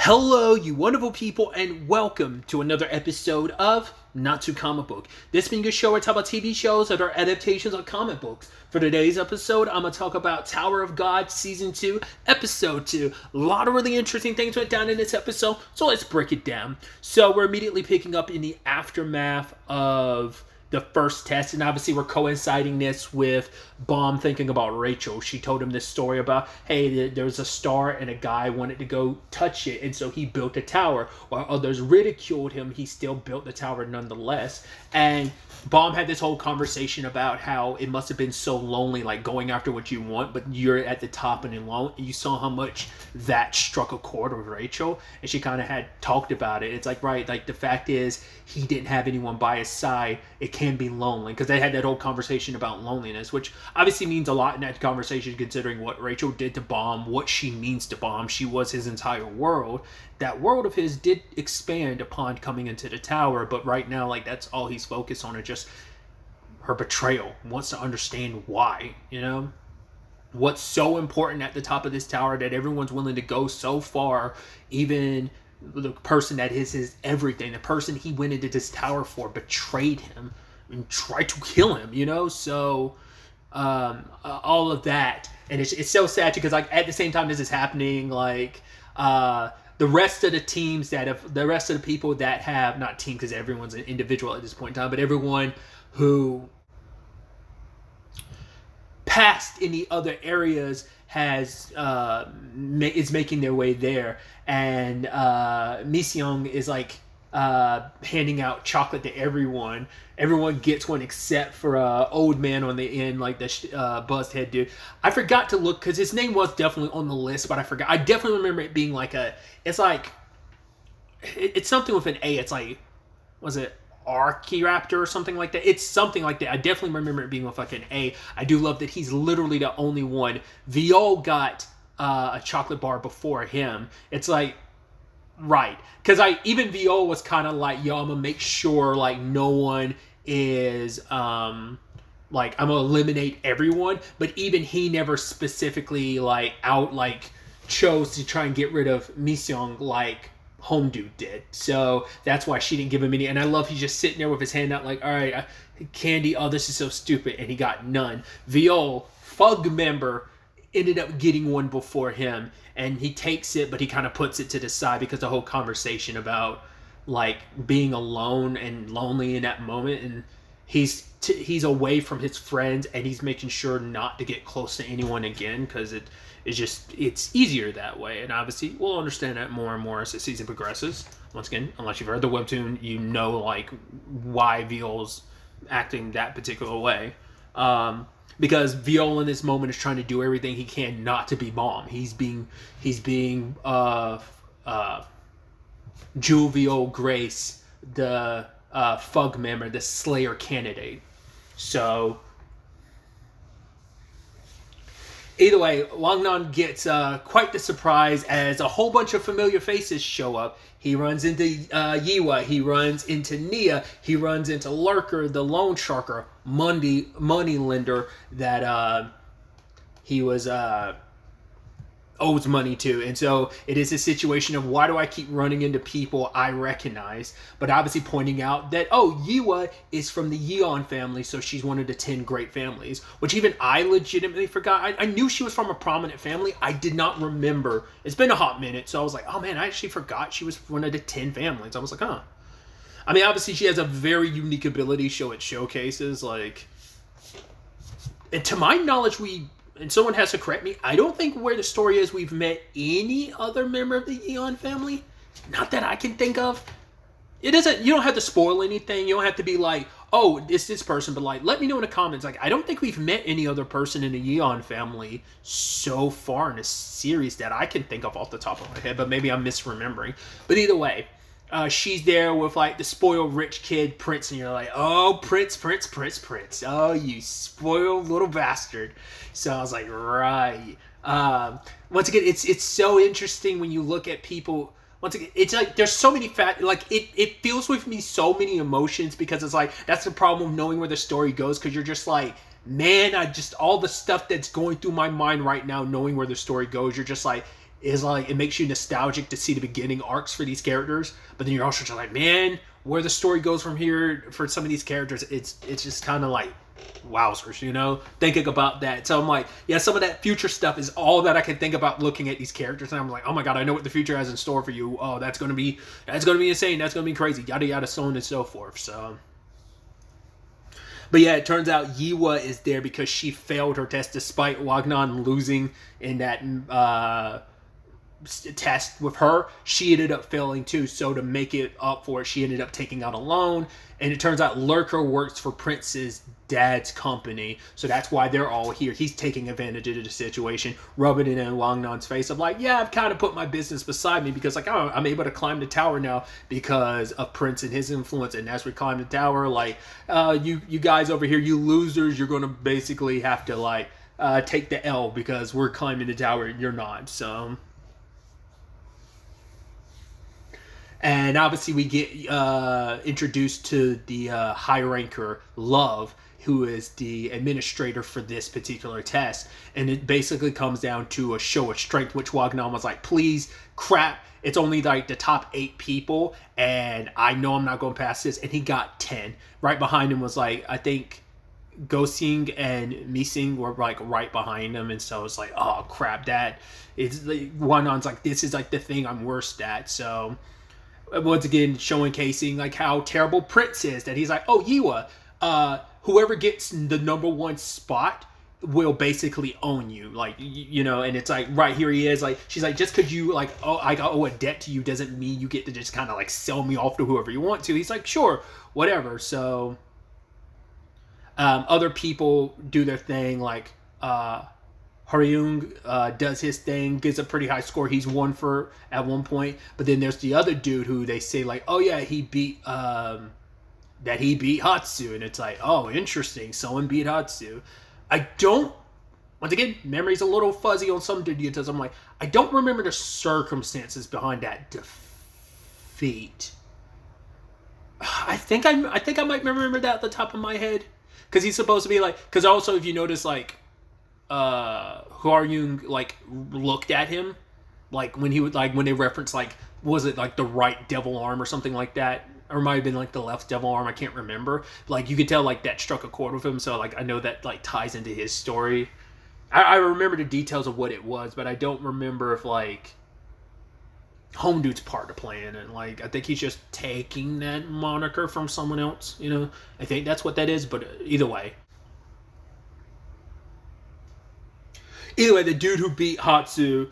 Hello, you wonderful people, and welcome to another episode of Not Too Comic Book. This being a show where I talk about TV shows that are adaptations of comic books. For today's episode, I'm going to talk about Tower of God Season 2, Episode 2. A lot of really interesting things went down in this episode, so let's break it down. So we're immediately picking up in the aftermath of the first test, and obviously we're coinciding this with Baam thinking about Rachel. She told him this story about, hey, there's a star and a guy wanted to go touch it, and so he built a tower. While others ridiculed him, he still built the tower nonetheless. And Baum had this whole conversation about how it must have been so lonely, like going after what you want, but you're at the top and alone. And you saw how much that struck a chord with Rachel, and she kind of had talked about it. It's like, right, like the fact is he didn't have anyone by his side. It can be lonely, because they had that whole conversation about loneliness, which obviously means a lot in that conversation, considering what Rachel did to Baum, what she means to Baum. She was his entire world. That world of his did expand upon coming into the tower, but right now, like, that's all he's focused on, is just her betrayal. Wants to understand why, you know? What's so important at the top of this tower that everyone's willing to go so far, even the person that is his everything, the person he went into this tower for, betrayed him and tried to kill him, you know? So, all of that. And it's so sad, because, like, at the same time this is happening, like, the rest of the teams that have, the rest of the people that have, not team because everyone's an individual at this point in time, but everyone who passed in the other areas has is making their way there, and Miseong is like handing out chocolate to everyone. Everyone gets one except for old man on the end, like the buzzed head dude. I forgot to look, because his name was definitely on the list, but I forgot. I definitely remember it being like it's like, it's something with an A. It's like, was it Archiraptor or something like that? It's something like that. I definitely remember it being with like an A. I do love that he's literally the only one. Viol got a chocolate bar before him. It's like, right, because even Viol was kind of like, yo, I'm gonna make sure like no one is like, I'm gonna eliminate everyone, but even he never specifically chose to try and get rid of Miseong like Home Dude did. So that's why she didn't give him any. And I love he's just sitting there with his hand out like, all right, candy, oh, this is so stupid, and he got none. Viol, Fug member, ended up getting one before him, and he takes it, but he kind of puts it to the side, because the whole conversation about like being alone and lonely in that moment, and he's away from his friends, and he's making sure not to get close to anyone again, because it's easier that way. And obviously we'll understand that more and more as the season progresses. Once again, unless you've read the webtoon, you know like why Viol's acting that particular way. Because Viol in this moment is trying to do everything he can not to be Baum. He's being Jewel Grace, the Fug member, the Slayer candidate. So either way, Wangnan gets quite the surprise as a whole bunch of familiar faces show up. He runs into Yiwa, he runs into Nia, he runs into Lurker, the loan sharker, money lender that he was owes money to. And so it is a situation of, why do I keep running into people I recognize? But obviously pointing out that, oh, Yiwa is from the Yeon family, so she's one of the 10 great families, which even I legitimately forgot. I knew she was from a prominent family. I did not remember. It's been a hot minute, so I was like, oh man, I actually forgot she was one of the 10 families. I was like, huh. I mean, obviously she has a very unique ability, show it showcases, like, and to my knowledge, and someone has to correct me, I don't think where the story is we've met any other member of the Yeon family. Not that I can think of. It isn't, you don't have to spoil anything. You don't have to be like, oh, it's this person, but like, let me know in the comments. Like, I don't think we've met any other person in the Yeon family so far in this series that I can think of off the top of my head, but maybe I'm misremembering. But either way, she's there with like the spoiled rich kid Prince, and you're like, oh, Prince. Oh, you spoiled little bastard. So I was like, right. Once again, it's so interesting when you look at people. Once again, it's like there's so many it feels with me so many emotions, because it's like, that's the problem of knowing where the story goes, because you're just like, man, all the stuff that's going through my mind right now, knowing where the story goes, you're just like, is like, it makes you nostalgic to see the beginning arcs for these characters, but then you're also just like, man, where the story goes from here for some of these characters, it's just kind of like wowzers, you know, thinking about that. So I'm like, yeah, some of that future stuff is all that I can think about looking at these characters, and I'm like, oh my god, I know what the future has in store for you. Oh, that's gonna be insane, that's gonna be crazy, yada yada, so on and so forth. So, but yeah, it turns out Yiwa is there because she failed her test despite Wagnon losing in that test with her. She ended up failing too, so to make it up for it, she ended up taking out a loan. And it turns out Lurker works for Prince's dad's company, so that's why they're all here. He's taking advantage of the situation, rubbing it in Wangnon's face of like, yeah, I've kind of put my business beside me because like, oh, I'm able to climb the tower now because of Prince and his influence. And as we climb the tower, like, you guys over here, you losers, you're going to basically have to like take the L because we're climbing the tower and you're not. So, and obviously we get introduced to the high ranker Love, who is the administrator for this particular test. And it basically comes down to a show of strength, which Wagnon was like, please, crap, it's only like the top 8 people, and I know I'm not going past this. And he got 10. Right behind him was like, I think Gosing and Mising were like right behind him, and so it's like, oh crap, that it's like, Wagnon's like, this is like the thing I'm worst at. So once again, showcasing like how terrible Prince is, that he's like, oh, Yiwa, whoever gets the #1 spot will basically own you, like, you know. And it's like, right here he is, like, she's like, just because you like, oh, I owe a debt to you doesn't mean you get to just kind of like sell me off to whoever you want to. He's like, sure, whatever. So other people do their thing, like Haryung does his thing, gets a pretty high score. He's won for at one point, but then there's the other dude who they say like, oh yeah, he beat Hatsu, and it's like, oh, interesting, someone beat Hatsu. Once again, memory's a little fuzzy on some details. I'm like, I don't remember the circumstances behind that defeat. I think I might remember that at the top of my head, because he's supposed to be like, because also if you notice, like, Haryung like looked at him, like when he would, like when they referenced, like, was it like the right devil arm or something like that, or it might have been like the left devil arm, I can't remember. Like you could tell like that struck a chord with him, so like I know that like ties into his story. I remember the details of what it was, but I don't remember if like Home Dude's part of playing it. Like I think he's just taking that moniker from someone else, you know. I think that's what that is, but either way, the dude who beat Hatsu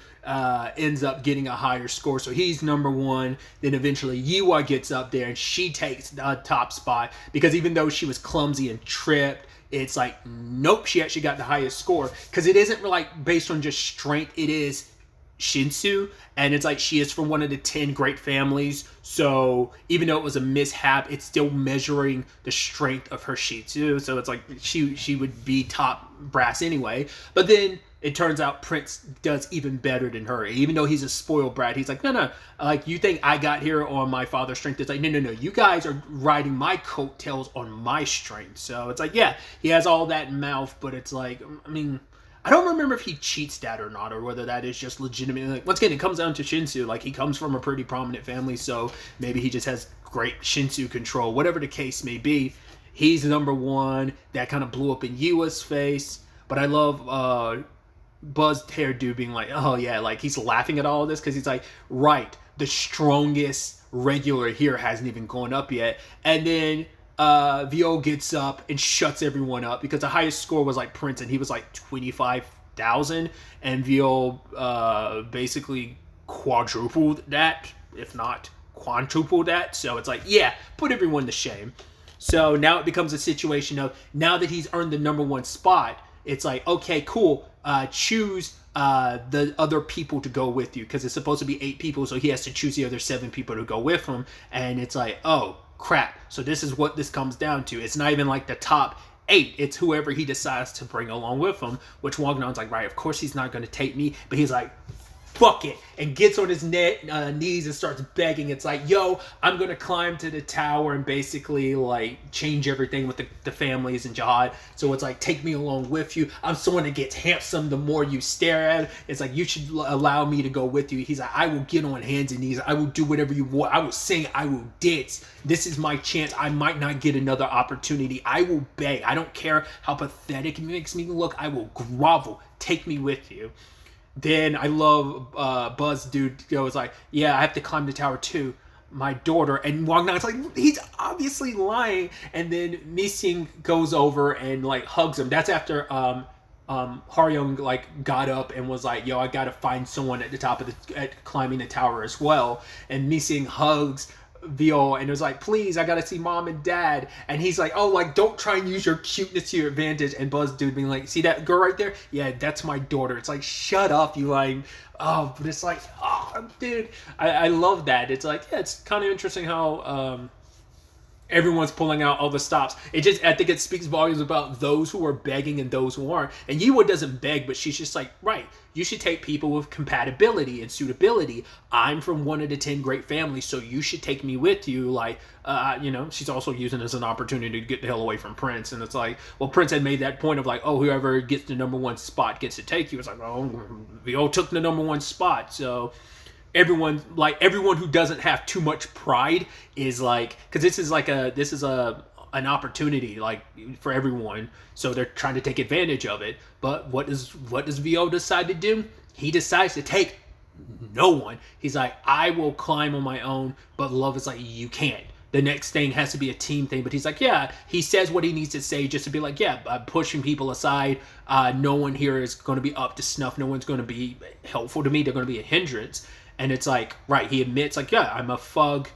ends up getting a higher score, so he's #1. Then eventually Yiwa gets up there, and she takes the top spot, because even though she was clumsy and tripped, it's like, nope, she actually got the highest score, because it isn't like based on just strength, it is Shinsu, and it's like she is from one of the 10 great families, so even though it was a mishap, it's still measuring the strength of her Shitsu, so it's like she would be top brass anyway. But then it turns out Prince does even better than her, even though he's a spoiled brat. He's like, no, like, you think I got here on my father's strength? It's like, no, you guys are riding my coattails on my strength. So it's like, yeah, he has all that mouth, but it's like, I mean, I don't remember if he cheats that or not, or whether that is just legitimate. Like, once again, it comes down to Shinsu. Like, he comes from a pretty prominent family, so maybe he just has great Shinsu control. Whatever the case may be, he's #1. That kind of blew up in Yiwa's face. But I love buzzed hair dude being like, oh yeah, like he's laughing at all of this, because he's like, right, the strongest regular here hasn't even gone up yet. And then Vio gets up and shuts everyone up, because the highest score was like Prince, and he was like 25,000, and Vio basically quadrupled that, if not quintupled that. So it's like, yeah, put everyone to shame. So now it becomes a situation of, now that he's earned the #1 spot, it's like, okay, cool, choose the other people to go with you, because it's supposed to be 8 people, so he has to choose the other 7 people to go with him. And it's like, oh crap, so this is what this comes down to. It's not even like the top 8, it's whoever he decides to bring along with him, which Wagnon's like, right, of course he's not going to take me, but he's like, fuck it, and gets on his knees and starts begging. It's like, yo, I'm gonna climb to the tower and basically like change everything with the families and jihad. So it's like, take me along with you. I'm someone that gets handsome the more you stare at it. It's like, you should allow me to go with you. He's like, I will get on hands and knees. I will do whatever you want. I will sing. I will dance. This is my chance. I might not get another opportunity. I will beg. I don't care how pathetic it makes me look. I will grovel. Take me with you. Then I love Buzz dude goes like, yeah, I have to climb the tower too. My daughter. And Wang Nang's like, he's obviously lying. And then Missing goes over and like hugs him. That's after Haryung like got up and was like, yo, I gotta find someone at the top of at climbing the tower as well. And Missing hugs Vio and it was like, please, I gotta see mom and dad. And he's like, oh, like, don't try and use your cuteness to your advantage. And Buzz dude being like, see that girl right there? Yeah, that's my daughter. It's like, shut up, you lying. Oh, but it's like, oh, dude, I love that. It's like, yeah, it's kind of interesting how everyone's pulling out all the stops. I think it speaks volumes about those who are begging and those who aren't. And Yiwa doesn't beg, but she's just like, right, you should take people with compatibility and suitability. I'm from one of the 10 great families, so you should take me with you. Like, she's also using it as an opportunity to get the hell away from Prince. And it's like, well, Prince had made that point of like, oh, whoever gets the number one spot gets to take you. It's like, oh, Vio took the number one spot, so everyone who doesn't have too much pride is like, because this is an opportunity like for everyone, so they're trying to take advantage of it. But what does Vio decide to do? He decides to take no one. He's like, I will climb on my own, but Love is like, you can't. The next thing has to be a team thing. But he's like, yeah, he says what he needs to say just to be like, yeah, I'm pushing people aside. No one here is going to be up to snuff. No one's going to be helpful to me. They're going to be a hindrance. And it's like, right, he admits, like, yeah, I'm a Fug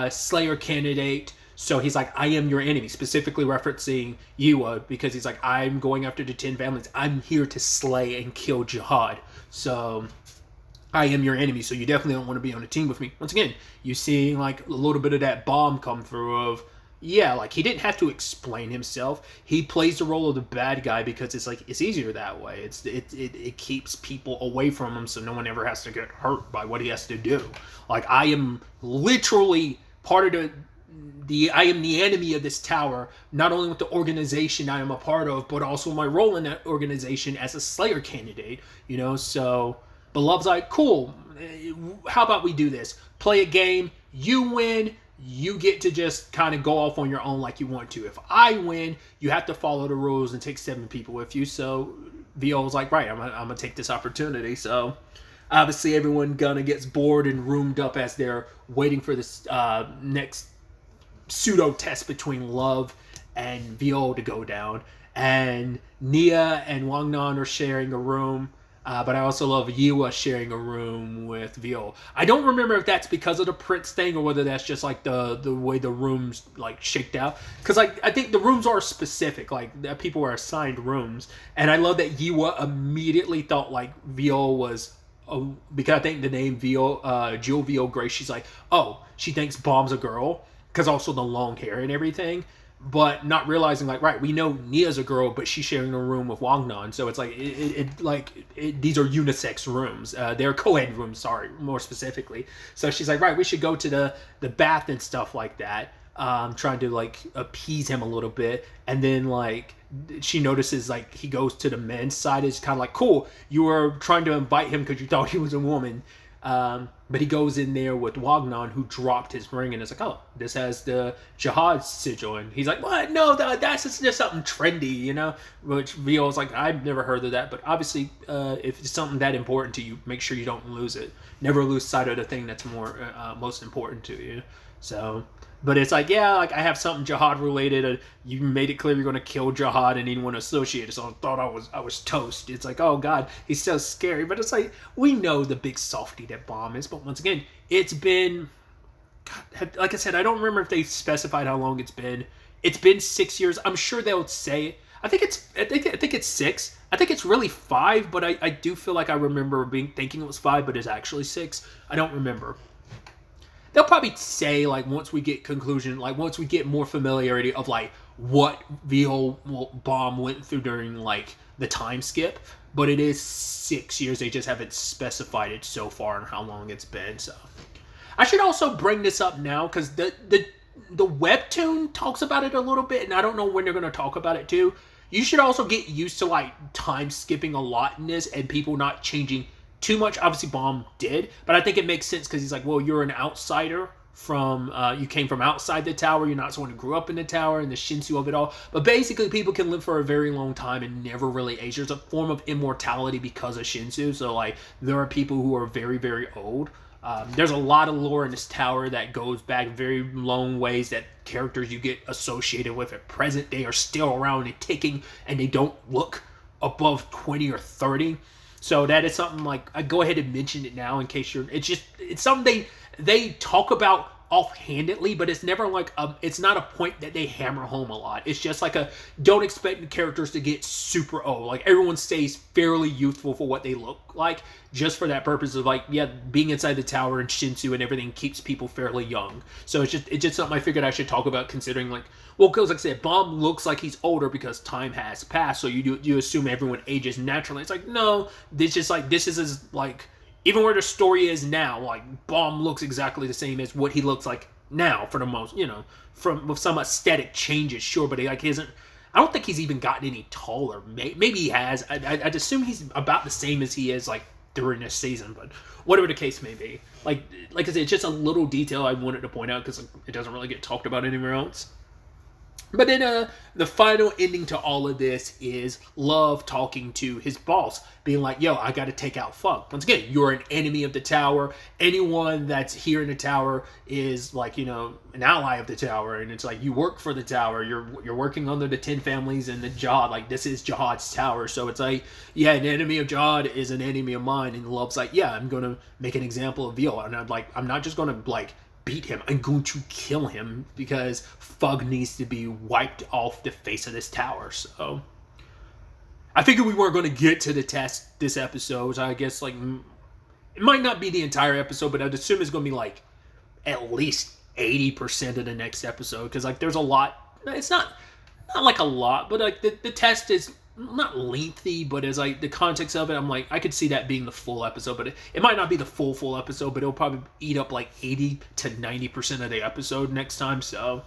Slayer candidate. So he's like, I am your enemy, specifically referencing Yiwa, because he's like, I'm going after the 10 families. I'm here to slay and kill Jihad. So I am your enemy, so you definitely don't want to be on a team with me. Once again, you see, like, a little bit of that Baam come through of, yeah, like, he didn't have to explain himself. He plays the role of the bad guy because it's like, it's easier that way. It keeps people away from him so no one ever has to get hurt by what he has to do. Like, I am literally part of I am the enemy of this tower, not only with the organization I am a part of, but also my role in that organization as a Slayer candidate, so... But Love's like, cool, how about we do this? Play a game, you win, you get to just kind of go off on your own like you want to. If I win, you have to follow the rules and take 7 people with you. So Vio's like, right, I'm gonna take this opportunity. So obviously everyone gets bored and roomed up as they're waiting for this next pseudo test between Love and Vio to go down. And Nia and Wang Nan are sharing a room. But I also love Yiwa sharing a room with Vio. I don't remember if that's because of the Prince thing or whether that's just like the way the rooms like shaked out. Because like I think the rooms are specific, like people were assigned rooms, and I love that Yiwa immediately thought like Vio was. Because I think the name Vio, Jill Vio Grace, she's like, oh, she thinks Baam's a girl because also the long hair and everything. But not realizing, like, right, we know Nia's a girl, but she's sharing a room with Wang Nan. So it's like, these are unisex rooms. They're co-ed rooms, sorry, more specifically. So she's like, right, we should go to the bath and stuff like that. Trying to, like, appease him a little bit. And then, like, she notices, like, he goes to the men's side. It's kind of like, cool, you were trying to invite him because you thought he was a woman. But he goes in there with Wang Nan, who dropped his ring, and it's like, oh, this has the Jihad sigil. And he's like, what? No, that's just something trendy, Which Vio's like, I've never heard of that. But obviously, if it's something that important to you, make sure you don't lose it. Never lose sight of the thing that's most important to you. So... But it's like, yeah, like I have something Jihad related. You made it clear you're going to kill Jihad and anyone associated. So I thought I was toast. It's like, oh God, he's so scary. But it's like, we know the big softy that Baam is. But once again, it's been, God, like I said, I don't remember if they specified how long it's been. It's been 6 years. I'm sure they'll say it. I think it's 6. I think it's really 5. But I do feel like I remember thinking it was 5, but it's actually 6. I don't remember. They'll probably say, like, once we get conclusion, like, once we get more familiarity of, like, what VO Baam went through during like the time skip, but it is 6 years. They just haven't specified it so far and how long it's been. So I should also bring this up now because the webtoon talks about it a little bit, and I don't know when they're going to talk about it too. You should also get used to like time skipping a lot in this and people not changing too much. Obviously, Baum did, but I think it makes sense because he's like, well, you're an outsider from you came from outside the tower. You're not someone who grew up in the tower and the Shinsu of it all. But basically, people can live for a very long time and never really age. There's a form of immortality because of Shinsu. So like, there are people who are very, very old. There's a lot of lore in this tower that goes back very long ways that characters you get associated with at present day are still around and ticking, and they don't look above 20 or 30. So that is something like, I go ahead and mention it now in case you're, it's something they talk about offhandedly, but it's never like it's not a point that they hammer home a lot. It's just like don't expect the characters to get super old. Like everyone stays fairly youthful for what they look like, just for that purpose of like, yeah, being inside the tower and Shinsu and everything keeps people fairly young. So it's just something I figured I should talk about, considering like, well, because like I said, Baum looks like he's older because time has passed. So you assume everyone ages naturally. It's like, no, this is like, even where the story is now, like, Baum looks exactly the same as what he looks like now, for the most, from with some aesthetic changes, sure, but he isn't. I don't think he's even gotten any taller. Maybe he has. I'd assume he's about the same as he is like during this season, but whatever the case may be, like I said, it's just a little detail I wanted to point out because it doesn't really get talked about anywhere else. But then the final ending to all of this is Love talking to his boss, being like, yo, I got to take out Fug. Once again, you're an enemy of the tower. Anyone that's here in the tower is like, an ally of the tower. And it's like, you work for the tower. You're working under the 10 families and the Jihad. Like, this is Jihad's tower. So it's like, yeah, an enemy of Jihad is an enemy of mine. And Love's like, yeah, I'm going to make an example of Vio. And I'm not just going to, like, beat him. I'm going to kill him because Fug needs to be wiped off the face of this tower. So I figured we weren't going to get to the test this episode. So I guess like it might not be the entire episode, but I'd assume it's going to be like at least 80% of the next episode, because like there's a lot. It's not like a lot, but like the test is not lengthy, but as like the context of it, I'm like, I could see that being the full episode, but it might not be the full episode, but it'll probably eat up like 80 to 90% of the episode next time. So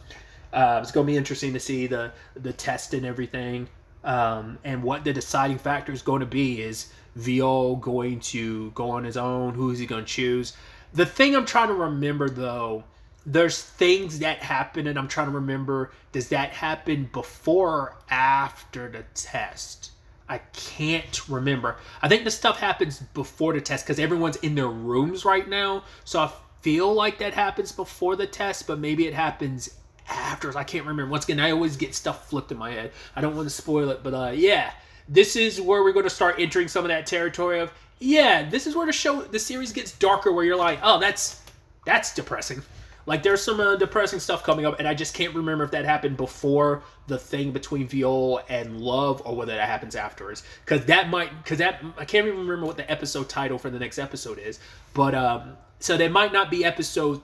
it's gonna be interesting to see the test and everything, and what the deciding factor is going to be. Is Vio going to go on his own? Who is he going to choose? The thing I'm trying to remember though, there's things that happen, and I'm trying to remember, does that happen before or after the test? I can't remember. I think the stuff happens before the test because everyone's in their rooms right now. So I feel like that happens before the test, but maybe it happens after. I can't remember. Once again, I always get stuff flipped in my head. I don't want to spoil it, but yeah. This is where we're going to start entering some of that territory of, yeah, this is where the series gets darker, where you're like, oh, that's depressing. Like, there's some depressing stuff coming up, and I just can't remember if that happened before the thing between Viol and Love, or whether that happens afterwards. Because I can't even remember what the episode title for the next episode is. But, so there might not be episode,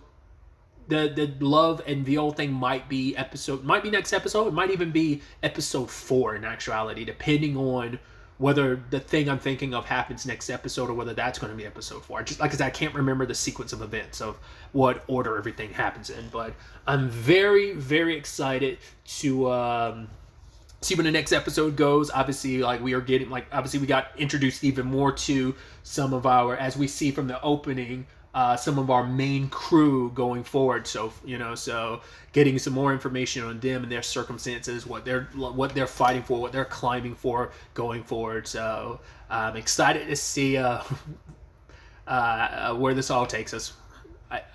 the Love and Viol thing might be next episode. It might even be episode 4 in actuality, depending on whether the thing I'm thinking of happens next episode or whether that's going to be episode 4. Just like I said, I can't remember the sequence of events of what order everything happens in, but I'm very, very excited to see when the next episode goes. Obviously, we got introduced even more to some of our, as we see from the opening, some of our main crew going forward. So so getting some more information on them and their circumstances, what they're fighting for, what they're climbing for going forward. So I'm excited to see where this all takes us.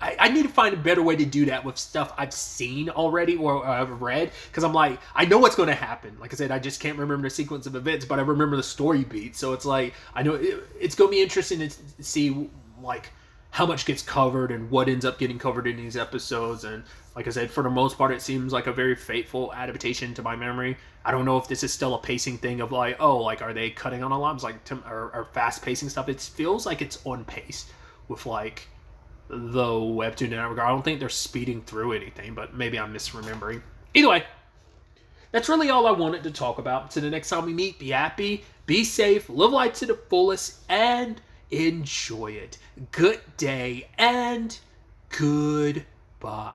I need to find a better way to do that with stuff I've seen already or I've read, because I'm like, I know what's going to happen. Like I said, I just can't remember the sequence of events, but I remember the story beats. So it's like, I know it's going to be interesting to see like how much gets covered and what ends up getting covered in these episodes. And like I said, for the most part, it seems like a very faithful adaptation to my memory. I don't know if this is still a pacing thing of like, oh, like, are they cutting on alarms, like, or fast pacing stuff? It feels like it's on pace with like the webtoon in that regard. I don't think they're speeding through anything, but maybe I'm misremembering. Either way, That's really all I wanted to talk about. Until the next time we meet, be happy, be safe, live life to the fullest, and enjoy it. Good day and goodbye.